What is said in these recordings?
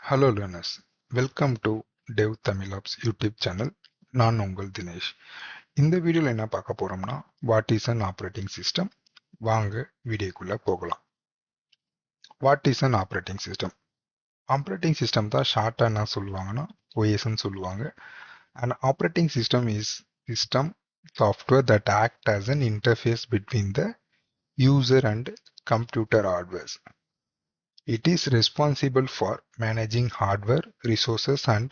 Hello learners, welcome to Dev Tamil Labs YouTube channel. நான் உங்கள் தினேஷ். இந்த வீடியோல என்ன பார்க்க போறோம்னா what is an operating system. வாங்க வீடியோக்குள்ள போகலாம். What is an operating system? Operating system தான் ஷார்ட்டா என்ன சொல்லுவாங்கன்னா OSன்னு சொல்லுவாங்க. An operating system is system software that act as an interface between the user and computer hardware. It is responsible for managing hardware resources and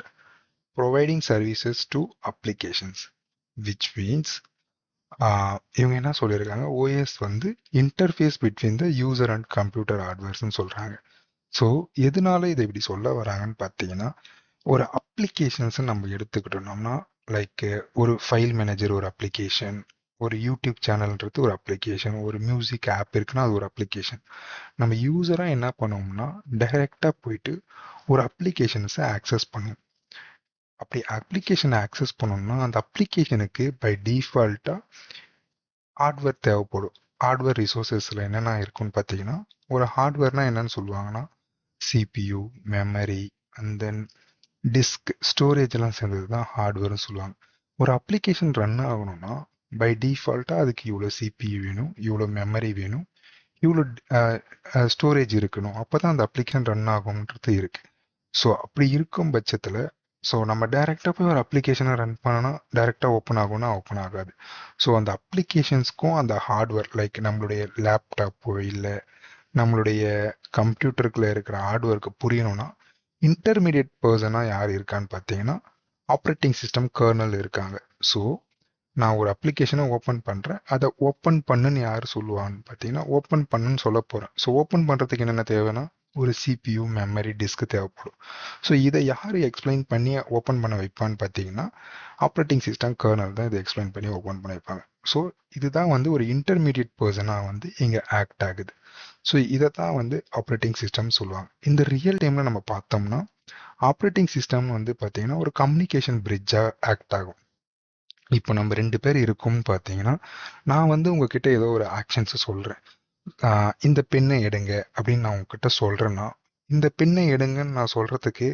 providing services to applications, which means இவங்க என்ன சொல்லியிருக்காங்க, OS வந்து interface between the user and computer ஹார்ட்வேர்ஸ்ன்னு சொல்றாங்க. So எதனால இதை இப்படி சொல்ல வராங்கன்னு பார்த்தீங்கன்னா, ஒரு அப்ளிகேஷன்ஸ் நம்ம எடுத்துக்கிட்டோம்னா லைக் ஒரு ஃபைல் மேனேஜர் ஒரு அப்ளிகேஷன், ஒரு யூடியூப் சேனல்ன்றது ஒரு அப்ளிகேஷன், ஒரு மியூசிக் ஆப் இருக்குன்னா அது ஒரு அப்ளிகேஷன். நம்ம யூசராக என்ன பண்ணுவோம்னா டைரெக்டாக போயிட்டு ஒரு அப்ளிகேஷன்ஸை ஆக்சஸ் பண்ணுவோம். அப்படி அப்ளிகேஷனை ஆக்சஸ் பண்ணோம்னா அந்த அப்ளிகேஷனுக்கு பை டிஃபால்ட்டாக ஹார்ட்வேர் தேவைப்படும். ஹார்ட்வேர் ரிசோர்ஸஸில் என்னென்ன இருக்குன்னு பார்த்தீங்கன்னா, ஒரு ஹார்ட்வேர்னால் என்னன்னு சொல்லுவாங்கன்னா CPU, memory and then disk, storage எல்லாம் சேர்ந்தது தான் ஹார்ட்வேர்னு சொல்லுவாங்க. ஒரு அப்ளிகேஷன் ரன் ஆகணும்னா பை டிஃபால்ட்டாக அதுக்கு இவ்வளோ சிபியூ வேணும், இவ்வளோ மெமரி வேணும், இவ்வளோ ஸ்டோரேஜ் இருக்கணும். அப்போ தான் அந்த அப்ளிகேஷன் ரன் ஆகும்ன்றது இருக்கு. ஸோ அப்படி இருக்கும் பட்சத்தில் நம்ம டைரெக்டாக போய் ஒரு அப்ளிகேஷனை ரன் பண்ணோன்னா டைரெக்டாக ஓப்பன் ஆகும்னா ஓப்பன் ஆகாது. ஸோ அந்த அப்ளிகேஷன்ஸ்க்கும் அந்த ஹார்ட்வேர் லைக் நம்மளுடைய லேப்டாப்போ இல்லை நம்மளுடைய கம்ப்யூட்டருக்குள்ள இருக்கிற ஹார்ட்வேருக்கு புரியணும்னா இன்டர்மீடியட் பர்சனாக யார் இருக்கான்னு பார்த்தீங்கன்னா ஆப்ரேட்டிங் சிஸ்டம் கர்னல் இருக்காங்க. ஸோ நான் ஒரு அப்ளிகேஷனை ஓப்பன் பண்ணுறேன், அதை ஓப்பன் பண்ணுன்னு யார் சொல்லுவான்னு பார்த்தீங்கன்னா ஓப்பன் பண்ணுன்னு சொல்ல போகிறேன். ஸோ ஓப்பன் பண்ணுறதுக்கு என்னென்ன தேவைன்னா ஒரு சிபியூ, மெமரி, டிஸ்க் தேவைப்படும். ஸோ இதை யார் எக்ஸ்பிளைன் பண்ணி ஓப்பன் பண்ண வைப்பான்னு பார்த்தீங்கன்னா ஆப்ரேட்டிங் சிஸ்டம் கர்னல் தான் இதை எக்ஸ்பிளைன் பண்ணி ஓப்பன் பண்ண வைப்பாங்க. ஸோ இதுதான் வந்து ஒரு இன்டர்மீடியட் பர்சனாக வந்து இங்கே ஆக்ட் ஆகுது. ஸோ இதை தான் வந்து ஆப்ரேட்டிங் சிஸ்டம் சொல்லுவாங்க. இந்த ரியல் டைமில் நம்ம பார்த்தோம்னா ஆப்ரேட்டிங் சிஸ்டம் வந்து பார்த்தீங்கன்னா ஒரு கம்யூனிகேஷன் பிரிட்ஜாக ஆக்ட் ஆகும். இப்போ நம்ம 2 பேர் இருக்கோம்னு பார்த்தீங்கன்னா நான் வந்து உங்ககிட்ட ஏதோ ஒரு ஆக்ஷன்ஸை சொல்கிறேன். இந்த பெண்ணை எடுங்க அப்படின்னு நான் உங்ககிட்ட சொல்கிறேன்னா இந்த பெண்ணை எடுங்கன்னு நான் சொல்கிறதுக்கு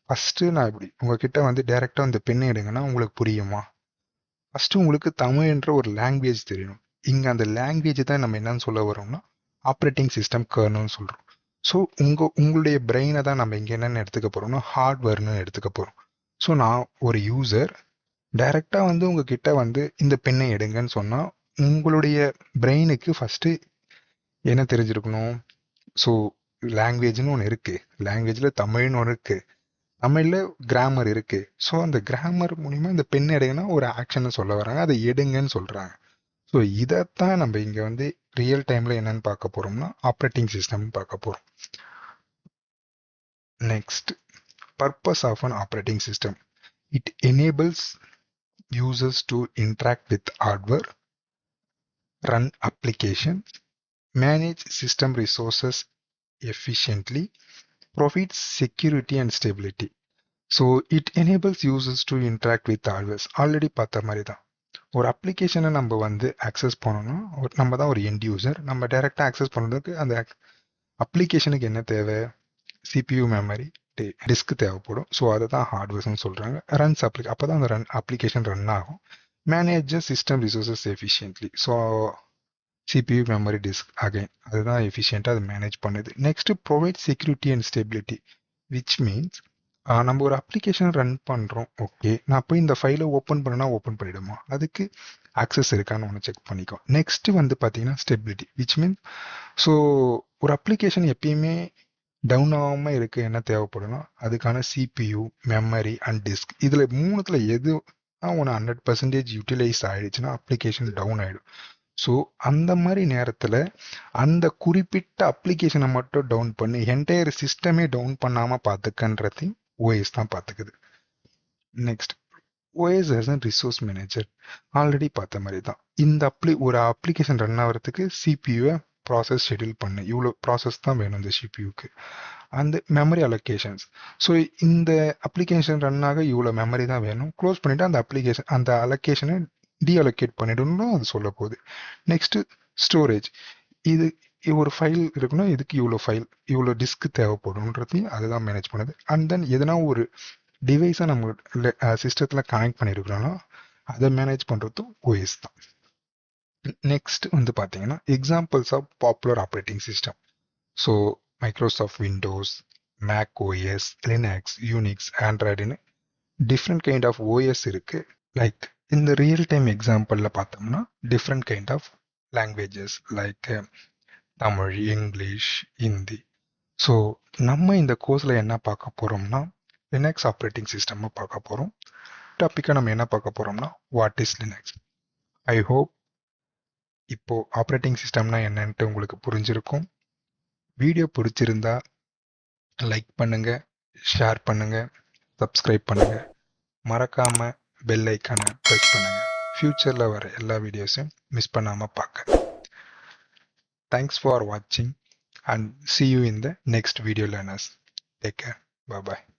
ஃபஸ்ட்டு நான் இப்படி உங்ககிட்ட வந்து டைரெக்டாக இந்த பெண்ணை எடுங்கன்னா உங்களுக்கு புரியுமா? ஃபஸ்ட்டு உங்களுக்கு தமிழ்ன்ற ஒரு லாங்குவேஜ் தெரியணும். இங்கே அந்த லாங்குவேஜ் தான் நம்ம என்னன்னு சொல்ல வரோம்னா ஆப்ரேட்டிங் சிஸ்டம் கர்னல்னு சொல்கிறோம். ஸோ உங்களுடைய பிரெயினை தான் நம்ம இங்கே என்னென்னு எடுத்துக்க போகிறோம்னா ஹார்ட்வேர்னு எடுத்துக்க போகிறோம். ஸோ நான் ஒரு யூசர் டைரெக்டாக வந்து உங்ககிட்ட வந்து இந்த பெண்ணை எடுங்கன்னு சொன்னால் உங்களுடைய பிரெயினுக்கு ஃபஸ்ட்டு என்ன தெரிஞ்சிருக்கணும்? ஸோ லாங்குவேஜ்னு ஒன்று இருக்குது, லாங்குவேஜில் தமிழ்னு ஒன்று இருக்குது, தமிழில் கிராமர் இருக்குது. ஸோ அந்த கிராமர் மூலிமா இந்த பெண் எடுங்கன்னா ஒரு ஆக்ஷனை சொல்ல வராங்க, அதை எடுங்கன்னு சொல்கிறாங்க. ஸோ இதைத்தான் நம்ம இங்கே வந்து ரியல் டைமில் என்னன்னு பார்க்க போகிறோம்னா ஆப்ரேட்டிங் சிஸ்டம் பார்க்க போகிறோம். Next, purpose of an operating system. It enables users to interact with hardware, run applications, manage system resources efficiently, provides security and stability. So it enables users to interact with hardware. Already பார்த்த மாதிரி தான் ஒரு அப்ளிகேஷனை நம்ம வந்து access பண்ணோம்னா நம்ம தான் ஒரு எண்ட் யூசர். நம்ம டைரெக்டாக ஆக்சஸ் பண்ணுறதுக்கு அந்த அப்ளிகேஷனுக்கு என்ன தேவை? சிபியூ, மெமரி, டிஸ்க் தேவைப்படும். ஸோ அதை தான் ஹார்ட்வேர்ஸ்னு சொல்கிறாங்க. ரன்ஸ் அப்போ தான் அந்த அப்ளிகேஷன் ரன் ஆகும். Manage system resources efficiently. So CPU, memory, disk again அதுதான் எஃபிஷியண்ட்டாக அதை மேனேஜ் பண்ணுது. Next provide security and stability, which means நம்ம ஒரு அப்ளிகேஷன் ரன் பண்ணுறோம். ஓகே, நான் போய் இந்த ஃபைலை ஓப்பன் பண்ணனா ஓப்பன் பண்ணிவிடுமா, அதுக்கு ஆக்சஸ் இருக்கான்னு ஒன்று செக் பண்ணிக்கோ. நெக்ஸ்ட்டு வந்து பார்த்தீங்கன்னா ஸ்டெபிலிட்டி, விச் மீன்ஸ் ஸோ ஒரு அப்ளிகேஷன் எப்பயுமே டவுன் ஆகாமல் இருக்க என்ன தேவைப்படும்னா அதுக்கான சிபியூ, மெமரி அண்ட் டிஸ்க். இதில் மூணுத்தில் எது ஒன்று 100% யூட்டிலைஸ் ஆகிடுச்சுன்னா அப்ளிகேஷன் டவுன் ஆகிடும். ஸோ அந்த மாதிரி நேரத்தில் அந்த குறிப்பிட்ட அப்ளிகேஷனை மட்டும் டவுன் பண்ணி என்டையர் சிஸ்டமே டவுன் பண்ணாமல் பார்த்துக்கன்றதையும் ஓஎஸ் தான் பார்த்துக்குது. Next, OS as a resource manager. Already பார்த்த மாதிரி தான் இந்த ஒரு அப்ளிகேஷன் ரன் ஆகிறதுக்கு சிபியூவை ப்ராசஸ் ஷெடியூல் பண்ணு, இவ்வளோ ப்ராசஸ் தான் வேணும் இந்த சிபியூக்கு. அந்த மெமரி அலோகேஷன்ஸ், ஸோ இந்த அப்ளிகேஷன் ரன் ஆக இவ்வளோ மெமரி தான் வேணும், க்ளோஸ் பண்ணிவிட்டு அந்த அப்ளிகேஷன் அந்த அலோகேஷனை டீஅலோகேட் பண்ணிடணும்னு அது சொல்ல போகுது. நெக்ஸ்ட்டு ஸ்டோரேஜ், ஒரு ஃபைல் இருக்குன்னா இதுக்கு இவ்வளோ டிஸ்க் தேவைப்படும்ன்றதையும் அதுதான் மேனேஜ் பண்ணுது. அண்ட் தென் எதனா ஒரு டிவைஸை நம்ம சிஸ்டத்தில் கனெக்ட் பண்ணியிருக்கிறோன்னா அதை மேனேஜ் பண்ணுறதும் ஓஎஸ் தான். நெக்ஸ்ட் வந்து பார்த்தீங்கன்னா examples of popular operating system. So Microsoft Windows, Mac OS, Linux, Unix, ஆண்ட்ராய்டுன்னு டிஃப்ரெண்ட் கைண்ட் ஆஃப் ஓஎஸ் இருக்கு. லைக் இந்த ரியல் டைம் எக்ஸாம்பிளில் பார்த்தோம்னா different kind of languages like Tamil, English, Hindi. So நம்ம இந்த கோர்ஸில் என்ன பார்க்க போகிறோம்னா லினக்ஸ் ஆப்ரேட்டிங் சிஸ்டம் பார்க்க போகிறோம். டாப்பிக்காக நம்ம என்ன பார்க்க போகிறோம்னா what is Linux. I hope இப்போ ஆப்ரேட்டிங் சிஸ்டம்னா என்னன்ட்டு உங்களுக்கு புரிஞ்சிருக்கும். வீடியோ பிடிச்சிருந்தா லைக் பண்ணுங்க, ஷேர் பண்ணுங்க, சப்ஸ்கிரைப் பண்ணுங்க, மறக்காம பெல் ஐக்கானை ப்ரெஸ் பண்ணுங்க. ஃபியூச்சரில் வர எல்லா வீடியோஸையும் மிஸ் பண்ணாமல் பார்க்க. தேங்க்ஸ் ஃபார் வாட்சிங் and see you in the next video learners. Take care. Bye bye.